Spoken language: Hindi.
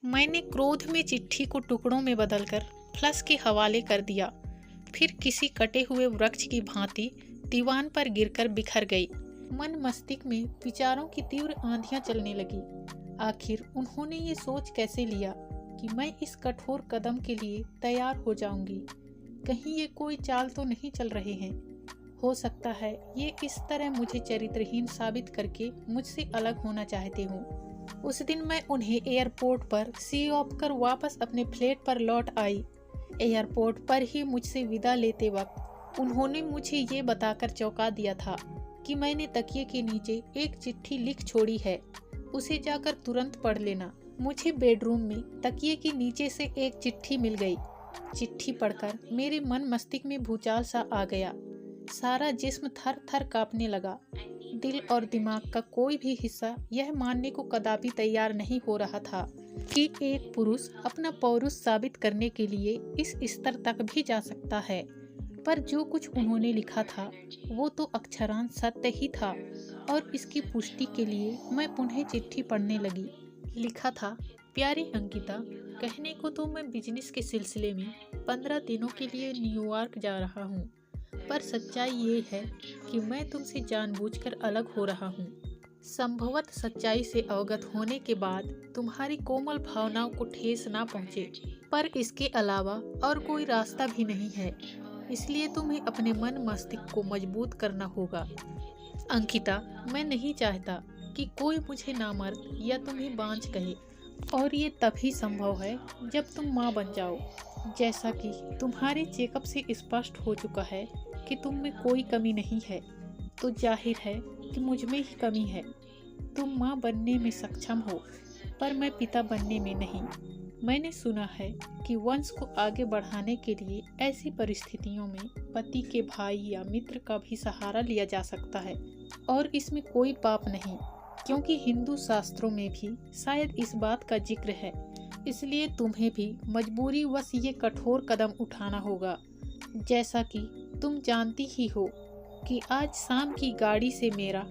मैंने क्रोध में चिट्ठी को टुकड़ों में बदलकर फ्लश के हवाले कर दिया। फिर किसी कटे हुए वृक्ष की भांति दीवान पर गिरकर बिखर गई। मन मस्तिष्क में विचारों की तीव्र आंधियां चलने लगी। आखिर उन्होंने ये सोच कैसे लिया कि मैं इस कठोर कदम के लिए तैयार हो जाऊंगी? कहीं ये कोई चाल तो नहीं चल रहे हैं? हो सकता है ये इस तरह मुझे चरित्रहीन साबित करके मुझसे अलग होना चाहते हों। उस दिन मैं उन्हें एयरपोर्ट पर सी ऑफ कर वापस अपने फ्लैट पर लौट आई। एयरपोर्ट पर ही मुझसे विदा लेते वक्त उन्होंने मुझे ये बताकर चौंका दिया था कि मैंने तकिए के नीचे एक चिट्ठी लिख छोड़ी है, उसे जाकर तुरंत पढ़ लेना। मुझे बेडरूम में तकिए के नीचे से एक चिट्ठी मिल गई। चिट्ठी पढ़कर मेरे मन मस्तिष्क में भूचाल सा आ गया। सारा जिस्म थर थर कांपने लगा। दिल और दिमाग का कोई भी हिस्सा यह मानने को कदापि तैयार नहीं हो रहा था कि एक पुरुष अपना पौरुष साबित करने के लिए इस स्तर तक भी जा सकता है। पर जो कुछ उन्होंने लिखा था वो तो अक्षरांश सत्य ही था, और इसकी पुष्टि के लिए मैं पुनः चिट्ठी पढ़ने लगी। लिखा था, प्यारी अंकिता, कहने को तो मैं बिजनेस के सिलसिले में 15 दिनों के लिए न्यूयॉर्क जा रहा हूँ, पर सच्चाई ये है कि मैं तुमसे जानबूझकर अलग हो रहा हूँ। संभवत सच्चाई से अवगत होने के बाद तुम्हारी कोमल भावनाओं को ठेस ना पहुँचे, पर इसके अलावा और कोई रास्ता भी नहीं है। इसलिए तुम्हें अपने मन मस्तिष्क को मजबूत करना होगा। अंकिता, मैं नहीं चाहता कि कोई मुझे नामर्द या तुम्हें बांझ कहे, और ये तभी संभव है जब तुम माँ बन जाओ। जैसा कि तुम्हारे चेकअप से स्पष्ट हो चुका है कि तुम में कोई कमी नहीं है, तो जाहिर है कि मुझ में ही कमी है। तुम माँ बनने में सक्षम हो, पर मैं पिता बनने में नहीं। मैंने सुना है कि वंश को आगे बढ़ाने के लिए ऐसी परिस्थितियों में पति के भाई या मित्र का भी सहारा लिया जा सकता है, और इसमें कोई पाप नहीं, क्योंकि हिंदू शास्त्रों में भी शायद इस बात का जिक्र है। इसलिए तुम्हें भी मजबूरी वश ये कठोर कदम उठाना होगा। जैसा कि तुम जानती ही हो कि आज शाम की गाड़ी से मेरा